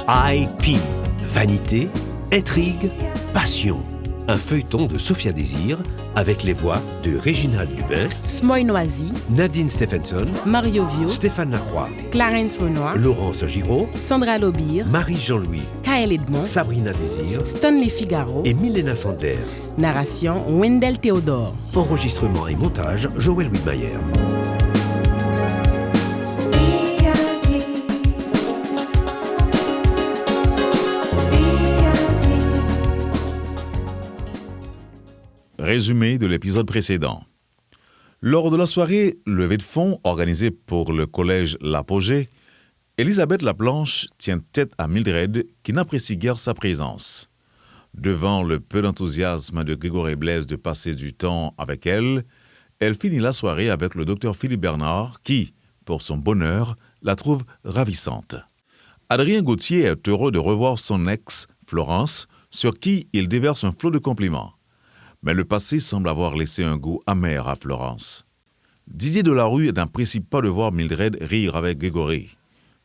IP. Vanité, intrigue, passion. Un feuilleton de Sophia Désir avec les voix de Réginald Lubin, Smoy Noisy, Nadine Stephenson, Mario Vio, Stéphane Lacroix, Clarence Renoir, Laurence Giraud, Sandra Lobir, Marie-Jean-Louis, Kael Edmond, Sabrina Désir Stanley Figaro, et Milena Sandler. Narration Wendell Théodore. Enregistrement et montage Joël Widmayer. Résumé de l'épisode précédent. Lors de la soirée levée de fonds organisée pour le collège L'Apogée, Elisabeth Laplanche tient tête à Mildred qui n'apprécie guère sa présence. Devant le peu d'enthousiasme de Grégory Blaise de passer du temps avec elle, elle finit la soirée avec le docteur Philippe Bernard qui, pour son bonheur, la trouve ravissante. Adrien Gauthier est heureux de revoir son ex, Florence, sur qui il déverse un flot de compliments. Mais le passé semble avoir laissé un goût amer à Florence. Didier Delarue n'apprécie pas de voir Mildred rire avec Grégory,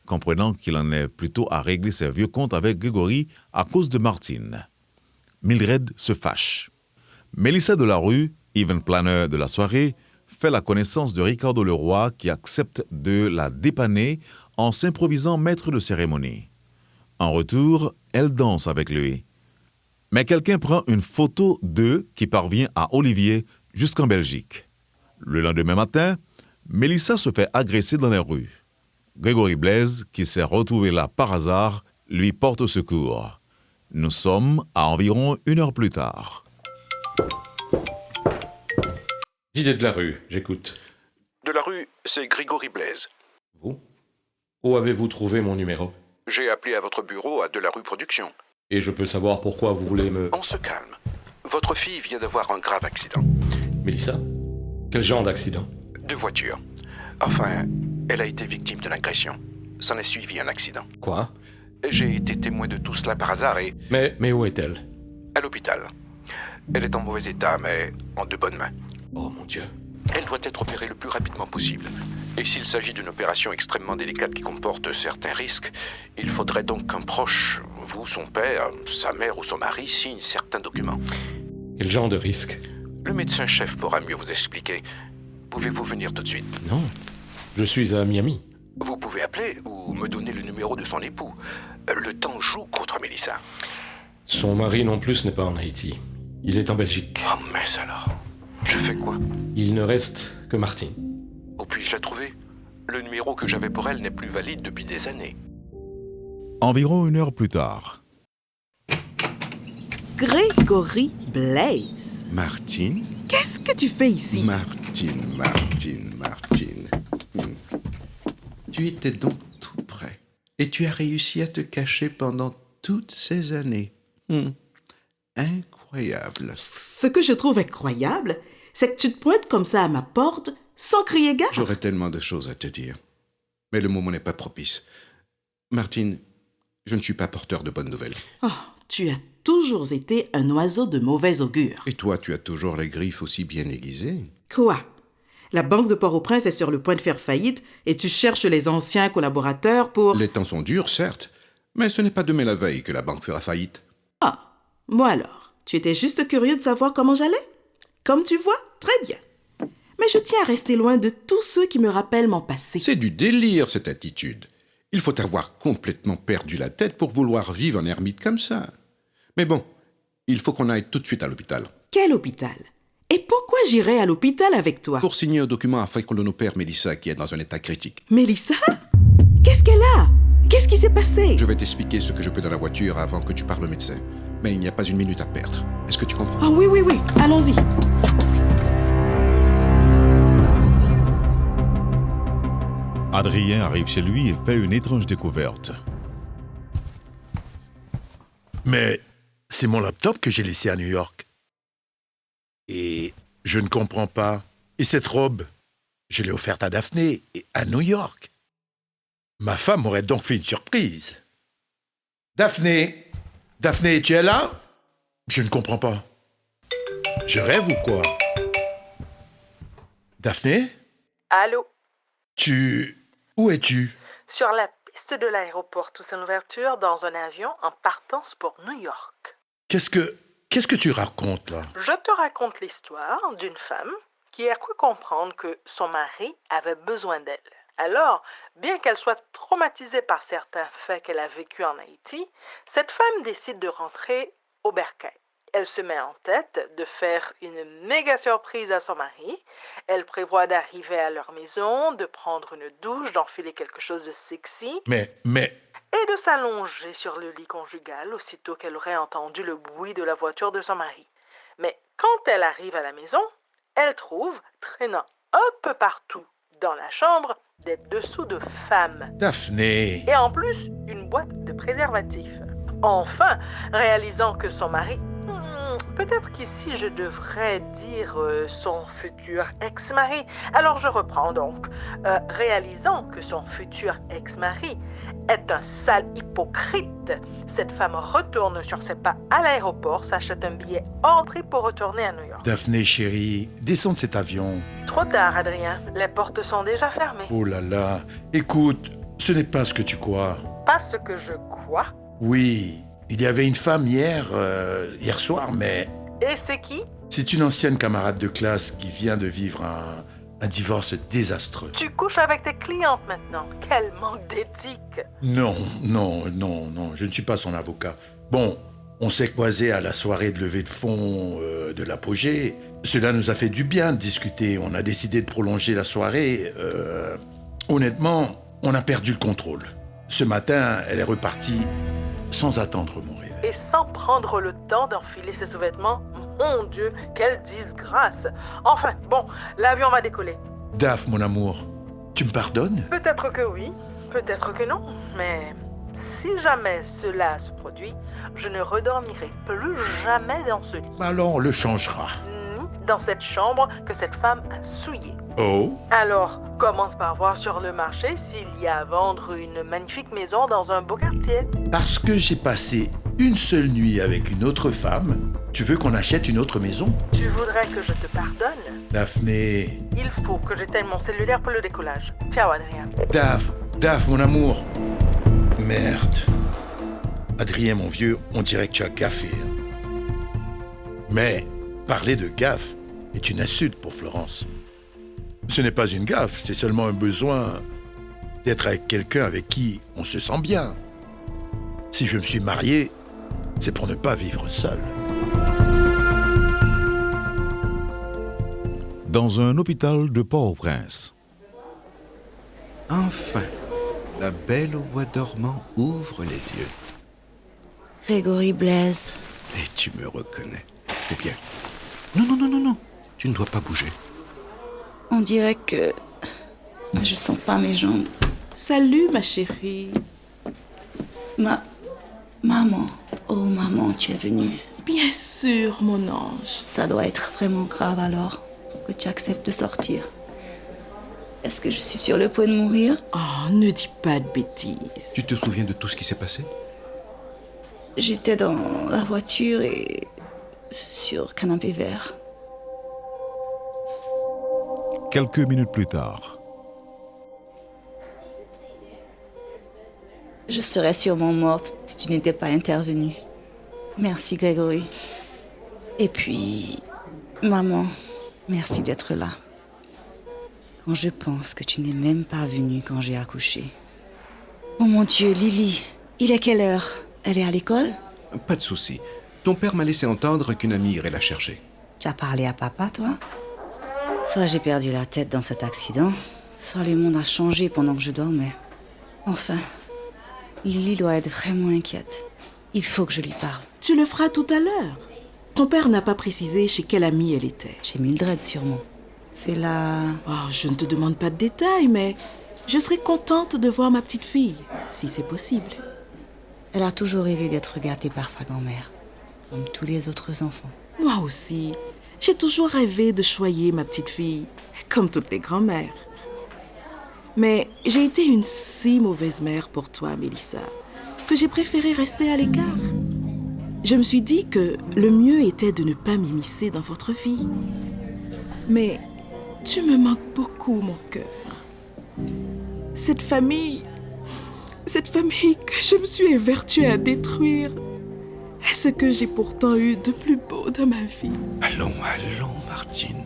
comprenant qu'il en est plutôt à régler ses vieux comptes avec Grégory à cause de Martine. Mildred se fâche. Mélissa Delarue, event planner de la soirée, fait la connaissance de Ricardo Leroy qui accepte de la dépanner en s'improvisant maître de cérémonie. En retour, elle danse avec lui. Mais quelqu'un prend une photo d'eux qui parvient à Olivier jusqu'en Belgique. Le lendemain matin, Mélissa se fait agresser dans les rues. Grégory Blaise, qui s'est retrouvé là par hasard, lui porte secours. Nous sommes à environ 1 heure plus tard. Didier Delarue, j'écoute. Delarue, c'est Grégory Blaise. Vous? Où avez-vous trouvé mon numéro? J'ai appelé à votre bureau à Delarue Productions. Et je peux savoir pourquoi vous voulez me... On se calme. Votre fille vient d'avoir un grave accident. Mélissa? Quel genre d'accident? De voiture. Enfin, elle a été victime d'une agression. S'en est suivi un accident. Quoi? J'ai été témoin de tout cela par hasard et... Mais où est-elle? À l'hôpital. Elle est en mauvais état, mais en de bonnes mains. Oh mon Dieu. Elle doit être opérée le plus rapidement possible. Et s'il s'agit d'une opération extrêmement délicate qui comporte certains risques, il faudrait donc qu'un proche, vous, son père, sa mère ou son mari, signe certains documents. Quel genre de risque? Le médecin-chef pourra mieux vous expliquer. Pouvez-vous venir tout de suite? Non. Je suis à Miami. Vous pouvez appeler ou me donner le numéro de son époux. Le temps joue contre Mélissa. Son mari non plus n'est pas en Haïti. Il est en Belgique. Oh mince alors. Je fais quoi? Il ne reste que Martine. Où puis-je la trouver? Le numéro que j'avais pour elle n'est plus valide depuis des années. Environ 1 heure plus tard. Grégory Blaise. Martine? Qu'est-ce que tu fais ici? Martine. Tu étais donc tout près. Et tu as réussi à te cacher pendant toutes ces années. Incroyable. Ce que je trouve incroyable, c'est que tu te pointes comme ça à ma porte sans crier gare. J'aurais tellement de choses à te dire. Mais le moment n'est pas propice. Martine, je ne suis pas porteur de bonnes nouvelles. Oh, tu as toujours été un oiseau de mauvais augure. Et toi, tu as toujours les griffes aussi bien aiguisées. Quoi? La banque de Port-au-Prince est sur le point de faire faillite et tu cherches les anciens collaborateurs pour... Les temps sont durs, certes, mais ce n'est pas demain la veille que la banque fera faillite. Ah, moi alors, tu étais juste curieux de savoir comment j'allais? Comme tu vois, très bien. Mais je tiens à rester loin de tous ceux qui me rappellent mon passé. C'est du délire, cette attitude. Il faut avoir complètement perdu la tête pour vouloir vivre en ermite comme ça. Mais bon, il faut qu'on aille tout de suite à l'hôpital. Quel hôpital? Et pourquoi j'irais à l'hôpital avec toi? Pour signer un document afin que l'on opère Mélissa, qui est dans un état critique. Mélissa? Qu'est-ce qu'elle a? Qu'est-ce qui s'est passé? Je vais t'expliquer ce que je peux dans la voiture avant que tu parles au médecin. Mais il n'y a pas une minute à perdre. Est-ce que tu comprends? Ah oui, allons-y. Adrien arrive chez lui et fait une étrange découverte. Mais c'est mon laptop que j'ai laissé à New York. Et je ne comprends pas. Et cette robe, je l'ai offerte à Daphné, à New York. Ma femme m'aurait donc fait une surprise. Daphné, tu es là? Je ne comprends pas. Je rêve ou quoi? Daphné? Allô? Où es-tu? Sur la piste de l'aéroport Toussaint Louverture dans un avion en partance pour New York. Qu'est-ce que tu racontes là? Je te raconte l'histoire d'une femme qui a cru comprendre que son mari avait besoin d'elle. Alors, bien qu'elle soit traumatisée par certains faits qu'elle a vécus en Haïti, cette femme décide de rentrer au bercail. Elle se met en tête de faire une méga surprise à son mari. Elle prévoit d'arriver à leur maison, de prendre une douche, d'enfiler quelque chose de sexy Mais, et de s'allonger sur le lit conjugal aussitôt qu'elle aurait entendu le bruit de la voiture de son mari. Mais quand elle arrive à la maison, elle trouve, traînant un peu partout dans la chambre, des dessous de femmes. Daphné, Et en plus, une boîte de préservatifs. Enfin, réalisant que son mari... peut-être qu'ici je devrais dire son futur ex-mari. Alors je reprends donc. Réalisant que son futur ex-mari est un sale hypocrite, cette femme retourne sur ses pas à l'aéroport, s'achète un billet hors prix pour retourner à New York. Daphné chérie, descends de cet avion. Trop tard, Adrien. Les portes sont déjà fermées. Oh là là, écoute, ce n'est pas ce que tu crois. Pas ce que je crois. Oui, il y avait une femme hier soir, mais Et c'est qui? c'est une ancienne camarade de classe qui vient de vivre un divorce désastreux. Tu couches avec tes clientes maintenant. Quel manque d'éthique. Non, je ne suis pas son avocat. Bon, on s'est croisés à la soirée de levée de fonds de l'apogée. Cela nous a fait du bien de discuter. On a décidé de prolonger la soirée. Honnêtement, on a perdu le contrôle. Ce matin, elle est repartie sans attendre mon réveil. Et sans prendre le temps d'enfiler ses sous-vêtements. Mon Dieu, quelle disgrâce. Enfin, bon, l'avion va décoller. Daph, mon amour, tu me pardonnes? Peut-être que oui, peut-être que non, mais si jamais cela se produit, je ne redormirai plus jamais dans ce lit, Alors, on le changera. ni dans cette chambre que cette femme a souillée. Oh? Alors, commence par voir sur le marché s'il y a à vendre une magnifique maison dans un beau quartier. Parce que j'ai passé une seule nuit avec une autre femme, tu veux qu'on achète une autre maison? Tu voudrais que je te pardonne? Daphné... Il faut que j'éteigne mon cellulaire pour le décollage. Ciao, Adrien. Daph, mon amour. Merde. Adrien, mon vieux, on dirait que tu as gaffé. Mais parler de gaffe est une insulte pour Florence. Ce n'est pas une gaffe, c'est seulement un besoin d'être avec quelqu'un avec qui on se sent bien. Si je me suis marié, c'est pour ne pas vivre seul. Dans un hôpital de Port-au-Prince. Enfin, la belle au bois dormant ouvre les yeux. Grégory Blaise. Et tu me reconnais. C'est bien. Non. Tu ne dois pas bouger. On dirait que je sens pas mes jambes. Salut, ma chérie. Maman. Oh, maman, tu es venue. Bien sûr, mon ange. Ça doit être vraiment grave alors que tu acceptes de sortir. Est-ce que je suis sur le point de mourir? Oh, ne dis pas de bêtises. Tu te souviens de tout ce qui s'est passé? J'étais dans la voiture et sur canapé vert. Quelques minutes plus tard. Je serais sûrement morte si tu n'étais pas intervenu. Merci, Grégory. Et puis, maman, merci d'être là. Quand je pense que tu n'es même pas venue quand j'ai accouché. Oh mon Dieu, Lily, il est quelle heure? Elle est à l'école? Pas de souci. Ton père m'a laissé entendre qu'une amie irait la chercher. Tu as parlé à papa, toi? Soit j'ai perdu la tête dans cet accident, soit le monde a changé pendant que je dormais. Enfin, Lily doit être vraiment inquiète. Il faut que je lui parle. Tu le feras tout à l'heure. Ton père n'a pas précisé chez quelle amie elle était. Chez Mildred, sûrement. C'est là... Oh, je ne te demande pas de détails, mais je serais contente de voir ma petite fille, si c'est possible. Elle a toujours rêvé d'être gâtée par sa grand-mère, comme tous les autres enfants. Moi aussi, j'ai toujours rêvé de choyer ma petite fille, comme toutes les grand-mères. Mais j'ai été une si mauvaise mère pour toi, Mélissa, que j'ai préféré rester à l'écart. Je me suis dit que le mieux était de ne pas m'immiscer dans votre vie. Mais tu me manques beaucoup, mon cœur. Cette famille, Cette famille que je me suis évertuée à détruire est ce que j'ai pourtant eu de plus beau dans ma vie. Allons, Martine.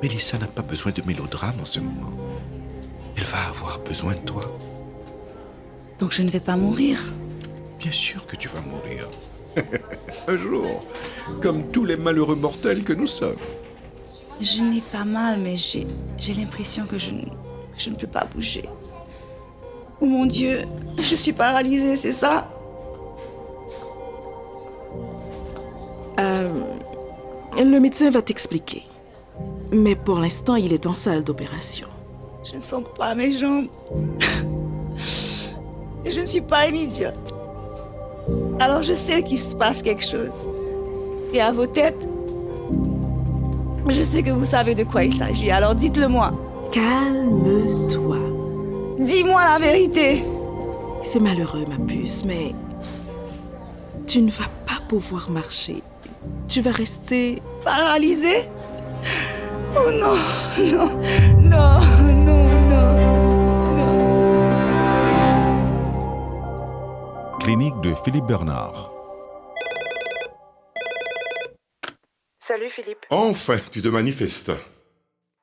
Mélissa n'a pas besoin de mélodrame en ce moment. Elle va avoir besoin de toi. Donc je ne vais pas mourir. Bien sûr que tu vas mourir. Un jour, comme tous les malheureux mortels que nous sommes. Je n'ai pas mal, mais j'ai l'impression que je ne peux pas bouger. Oh mon Dieu, je suis paralysée, c'est ça? Le médecin va t'expliquer. Mais pour l'instant, il est en salle d'opération. Je ne sens pas mes jambes. Je ne suis pas une idiote. Alors je sais qu'il se passe quelque chose. Et à vos têtes, je sais que vous savez de quoi il s'agit. Alors dites-le-moi. Calme-toi. Dis-moi la vérité. C'est malheureux, ma puce, mais tu ne vas pas pouvoir marcher. Tu vas rester... Paralysée? Oh non, non, non, non, non, non. Clinique de Philippe Bernard. Salut Philippe. Enfin, tu te manifestes.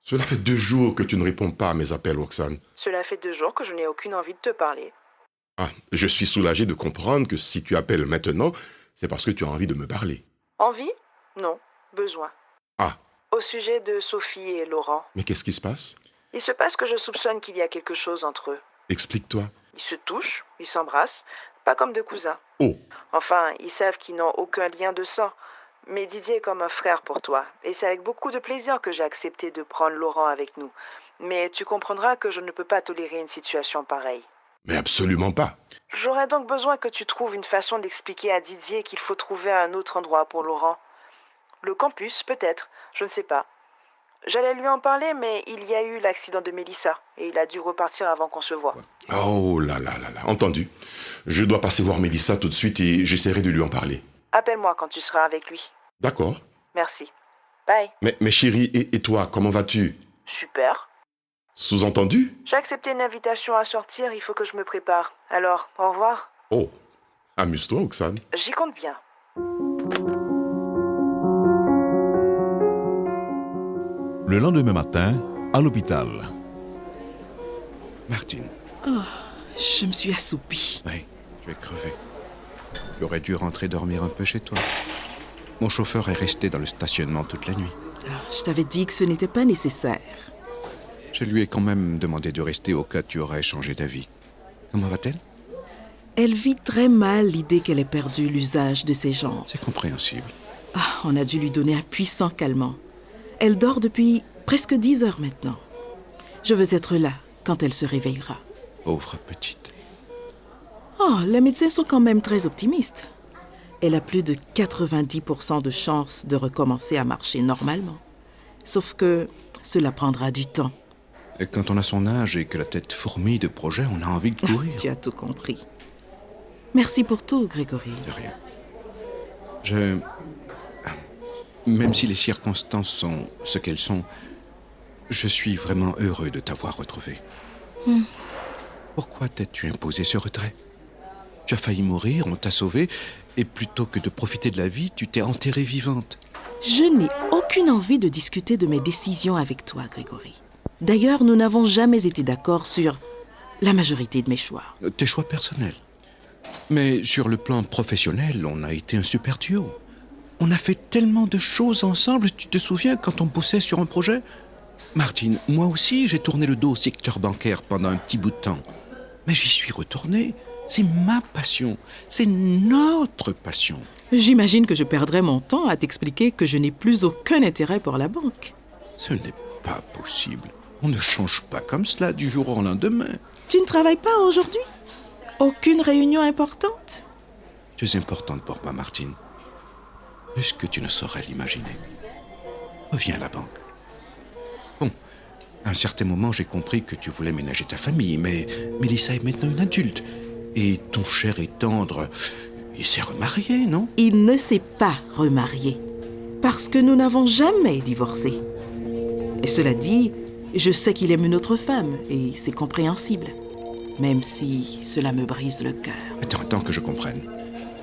Cela fait 2 jours que tu ne réponds pas à mes appels, Roxane. Cela fait 2 jours que je n'ai aucune envie de te parler. Ah, je suis soulagé de comprendre que si tu appelles maintenant, c'est parce que tu as envie de me parler. Envie? Non, besoin. Ah, Au sujet de Sophie et Laurent, mais qu'est-ce qui se passe? il se passe que je soupçonne qu'il y a quelque chose entre eux. Explique-toi. Ils se touchent, ils s'embrassent, pas comme 2 cousins. Oh, Enfin, ils savent qu'ils n'ont aucun lien de sang. Mais Didier est comme un frère pour toi. Et c'est avec beaucoup de plaisir que j'ai accepté de prendre Laurent avec nous. Mais tu comprendras que je ne peux pas tolérer une situation pareille. mais absolument pas. J'aurais donc besoin que tu trouves une façon d'expliquer à Didier qu'il faut trouver un autre endroit pour Laurent. Le campus, peut-être, je ne sais pas. J'allais lui en parler, mais il y a eu l'accident de Mélissa, et il a dû repartir avant qu'on se voie. Oh là là là là, entendu. Je dois passer voir Mélissa tout de suite et j'essaierai de lui en parler. Appelle-moi quand tu seras avec lui. D'accord. Merci. Bye. Mais chérie, et toi, comment vas-tu? Super. Sous-entendu? J'ai accepté une invitation à sortir, il faut que je me prépare. Alors, au revoir. Oh, amuse-toi, Roxane. J'y compte bien. Le lendemain matin, à l'hôpital. Martine, Je me suis assoupie. oui, tu es crevée. Tu aurais dû rentrer dormir un peu chez toi. Mon chauffeur est resté dans le stationnement toute la nuit. Je t'avais dit que ce n'était pas nécessaire. Je lui ai quand même demandé de rester au cas où tu aurais changé d'avis. Comment va-t-elle? Elle vit très mal l'idée qu'elle ait perdu l'usage de ses jambes. C'est compréhensible. On a dû lui donner un puissant calmant. Elle dort depuis presque 10 heures maintenant. Je veux être là quand elle se réveillera. Pauvre petite. Les médecins sont quand même très optimistes. Elle a plus de 90% de chances de recommencer à marcher normalement. Sauf que cela prendra du temps. Et quand on a son âge et que la tête fourmille de projets, on a envie de courir. Tu as tout compris. Merci pour tout, Grégory. De rien. Même si les circonstances sont ce qu'elles sont, je suis vraiment heureux de t'avoir retrouvé. Pourquoi t'es-tu imposé ce retrait? Tu as failli mourir, on t'a sauvée, et plutôt que de profiter de la vie, tu t'es enterrée vivante. Je n'ai aucune envie de discuter de mes décisions avec toi, Grégory. D'ailleurs, nous n'avons jamais été d'accord sur la majorité de mes choix. Tes choix personnels. Mais sur le plan professionnel, on a été un super duo. On a fait tellement de choses ensemble, tu te souviens quand on bossait sur un projet? Martine, moi aussi, j'ai tourné le dos au secteur bancaire pendant un petit bout de temps. Mais j'y suis retourné. C'est ma passion. C'est notre passion. J'imagine que je perdrais mon temps à t'expliquer que je n'ai plus aucun intérêt pour la banque. Ce n'est pas possible. On ne change pas comme cela du jour au lendemain. Tu ne travailles pas aujourd'hui? Aucune réunion importante? Tu es importante pour moi, Martine. Plus que tu ne saurais l'imaginer. Reviens à la banque. Bon, à un certain moment, j'ai compris que tu voulais ménager ta famille, mais Mélissa est maintenant une adulte. Et ton cher et tendre, il s'est remarié, non? Il ne s'est pas remarié, parce que nous n'avons jamais divorcé. Et cela dit, je sais qu'il aime une autre femme, et c'est compréhensible. même si cela me brise le cœur. Attends que je comprenne.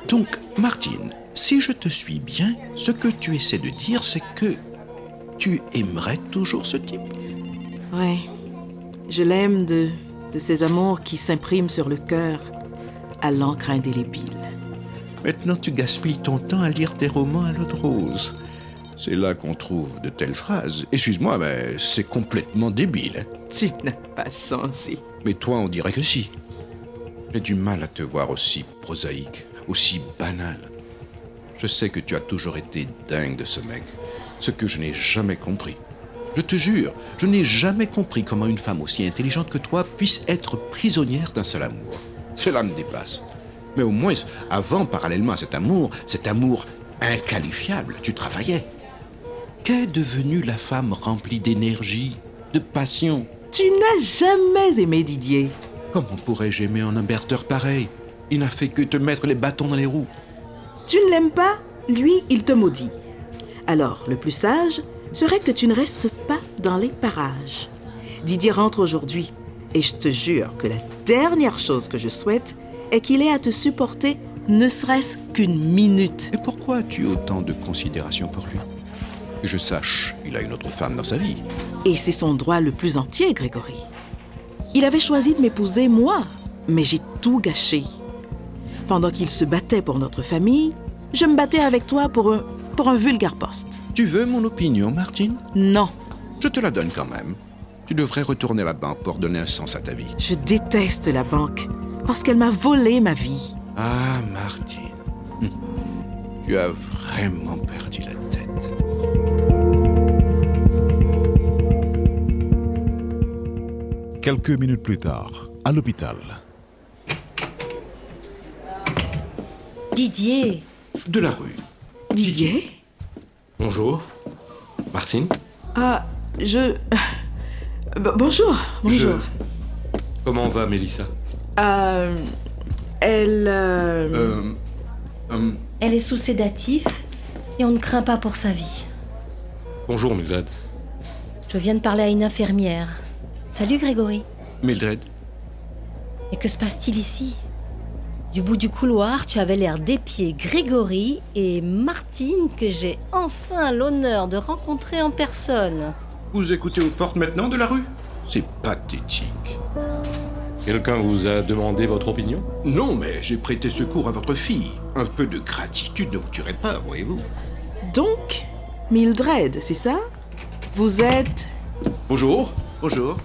Donc, Martine, si je te suis bien, ce que tu essaies de dire, c'est que tu aimerais toujours ce type. Ouais, je l'aime de ces amours qui s'impriment sur le cœur à l'encre indélébile. Maintenant, tu gaspilles ton temps à lire des romans à l'eau de rose. C'est là qu'on trouve de telles phrases. Excuse-moi, mais c'est complètement débile. Tu n'as pas changé. Mais toi, on dirait que si. J'ai du mal à te voir aussi prosaïque, aussi banal. Je sais que tu as toujours été dingue de ce mec, ce que je n'ai jamais compris. Je te jure, je n'ai jamais compris comment une femme aussi intelligente que toi puisse être prisonnière d'un seul amour. Cela me dépasse. Mais au moins, avant, parallèlement à cet amour inqualifiable, tu travaillais. Qu'est devenue la femme remplie d'énergie, de passion? Tu n'as jamais aimé Didier. Comment pourrais-je aimer un imberteur pareil? Il n'a fait que te mettre les bâtons dans les roues. Tu ne l'aimes pas? Lui, il te maudit. Alors, le plus sage serait que tu ne restes pas dans les parages. Didier rentre aujourd'hui, et je te jure que la dernière chose que je souhaite est qu'il ait à te supporter ne serait-ce qu'une minute. Et pourquoi as-tu autant de considération pour lui? Que je sache, il a une autre femme dans sa vie. Et c'est son droit le plus entier, Grégory. Il avait choisi de m'épouser, moi, mais j'ai tout gâché. Pendant qu'il se battait pour notre famille, je me battais avec toi pour un vulgaire poste. Tu veux mon opinion, Martine? Non. Je te la donne quand même. Tu devrais retourner à la banque pour donner un sens à ta vie. Je déteste la banque, parce qu'elle m'a volé ma vie. Ah, Martine, tu as vraiment perdu la tête. Quelques minutes plus tard, à l'hôpital. Didier. De la rue. Didier? Bonjour. Martine? Ah, bonjour. Comment va Mélissa? Elle est sous sédatif et on ne craint pas pour sa vie. Bonjour Mildred. Je viens de parler à une infirmière. Salut Grégory. Mildred. Et que se passe-t-il ici? Du bout du couloir, tu avais l'air d'épier Grégory et Martine que j'ai enfin l'honneur de rencontrer en personne. Vous écoutez aux portes maintenant de la rue? C'est pathétique. Quelqu'un vous a demandé votre opinion? Non, mais j'ai prêté secours à votre fille. Un peu de gratitude ne vous tuerait pas, voyez-vous. Donc, Mildred, c'est ça? Vous êtes... Bonjour. Bonjour.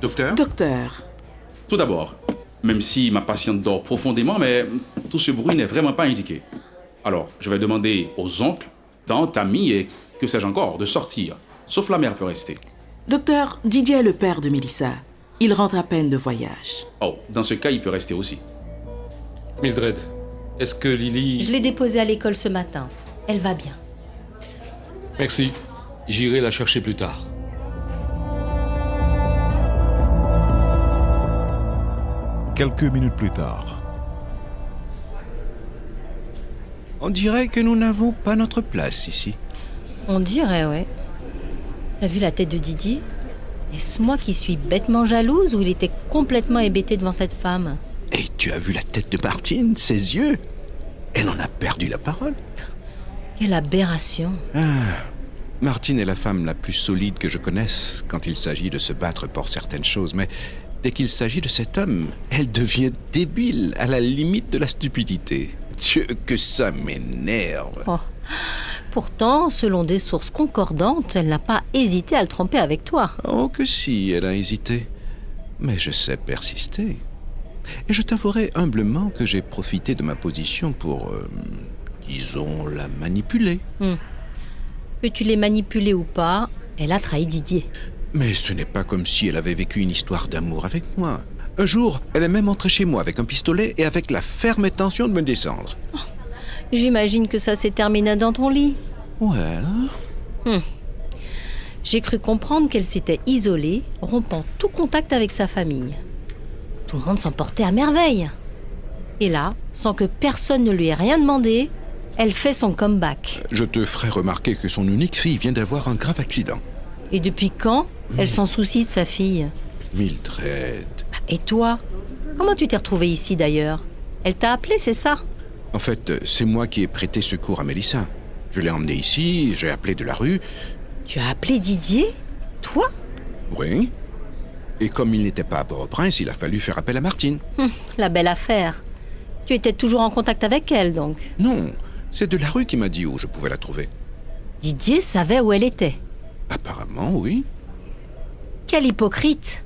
Docteur? Docteur. Tout d'abord, même si ma patiente dort profondément, mais tout ce bruit n'est vraiment pas indiqué. Alors, je vais demander aux oncles, tantes, amis et que sais-je encore de sortir. Sauf la mère peut rester. Docteur, Didier est le père de Mélissa. Il rentre à peine de voyage. Oh, dans ce cas, il peut rester aussi. Mildred, est-ce que Lily... Je l'ai déposée à l'école ce matin. Elle va bien. Merci. J'irai la chercher plus tard. Quelques minutes plus tard. On dirait que nous n'avons pas notre place ici. On dirait, ouais. T'as vu la tête de Didier? Est-ce moi qui suis bêtement jalouse ou il était complètement hébété devant cette femme? Et tu as vu la tête de Martine, ses yeux? Elle en a perdu la parole. Quelle aberration. Martine est la femme la plus solide que je connaisse quand il s'agit de se battre pour certaines choses, mais dès qu'il s'agit de cet homme, elle devient débile, à la limite de la stupidité. Dieu, que ça m'énerve. Oh. Pourtant, selon des sources concordantes, elle n'a pas hésité à le tromper avec toi. Oh que si, elle a hésité. Mais je sais persister. Et je t'avouerai humblement que j'ai profité de ma position pour, disons, la manipuler. Que tu l'aies manipulée ou pas, elle a trahi Didier. Mais ce n'est pas comme si elle avait vécu une histoire d'amour avec moi. Un jour, elle est même entrée chez moi avec un pistolet et avec la ferme intention de me descendre. Oh, j'imagine que ça s'est terminé dans ton lit. Ouais. J'ai cru comprendre qu'elle s'était isolée, rompant tout contact avec sa famille. Tout le monde s'en portait à merveille. Et là, sans que personne ne lui ait rien demandé, elle fait son comeback. Je te ferai remarquer que son unique fille vient d'avoir un grave accident. Et depuis quand elle s'en soucie de sa fille? Mildred. Et toi? Comment tu t'es retrouvée ici d'ailleurs? Elle t'a appelé, c'est ça? En fait, c'est moi qui ai prêté secours à Mélissa. Je l'ai emmenée ici, j'ai appelé de la rue. Tu as appelé Didier? Toi? Oui. Et comme il n'était pas à Port-au-Prince, il a fallu faire appel à Martine. La belle affaire. Tu étais toujours en contact avec elle, donc? Non, c'est de la rue qui m'a dit où je pouvais la trouver. Didier savait où elle était? Apparemment, oui. Quel hypocrite!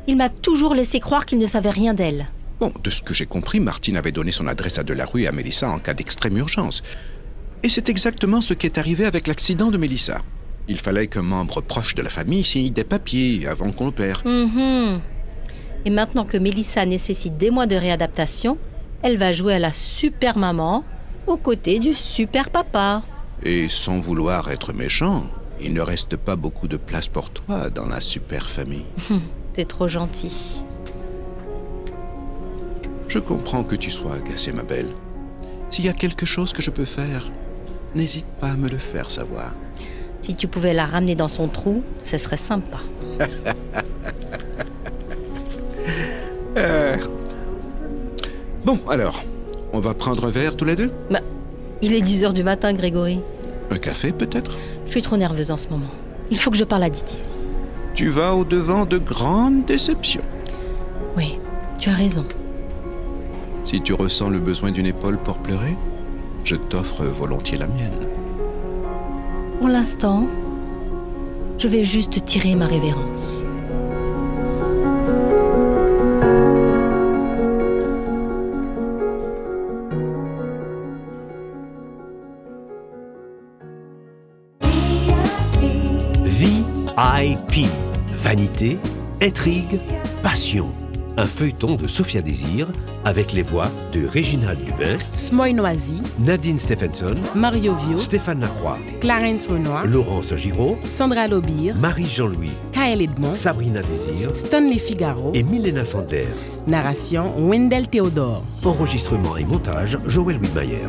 Il m'a toujours laissé croire qu'il ne savait rien d'elle. Bon, de ce que j'ai compris, Martine avait donné son adresse à Delarue et à Mélissa en cas d'extrême urgence. Et c'est exactement ce qui est arrivé avec l'accident de Mélissa. Il fallait qu'un membre proche de la famille signe des papiers avant qu'on l'opère. Et maintenant que Mélissa nécessite des mois de réadaptation, elle va jouer à la super maman aux côtés du super papa. Et sans vouloir être méchant, il ne reste pas beaucoup de place pour toi dans la super famille. T'es trop gentil. Je comprends que tu sois agacée, ma belle. S'il y a quelque chose que je peux faire, n'hésite pas à me le faire savoir. Si tu pouvais la ramener dans son trou, ce serait sympa. Bon, alors, on va prendre un verre tous les deux? Il est 10h du matin, Grégory. Un café, peut-être? Je suis trop nerveuse en ce moment. Il faut que je parle à Didier. Tu vas au-devant de grandes déceptions. Oui, tu as raison. Si tu ressens le besoin d'une épaule pour pleurer, je t'offre volontiers la mienne. Pour l'instant, je vais juste tirer ma révérence. VIP. Vanité, intrigue, passion. Un feuilleton de Sophia Désir avec les voix de Réginald Lubin, Smoy Noisy, Nadine Stephenson, Mario Vio, Stéphane Lacroix, Clarence Renoir, Laurence Giraud, Sandra Lobir, Marie-Jean-Louis, Kael Edmond, Sabrina Désir, Stanley Figaro et Milena Sandler. Narration Wendell Théodore. Enregistrement et montage Joël Widmayer.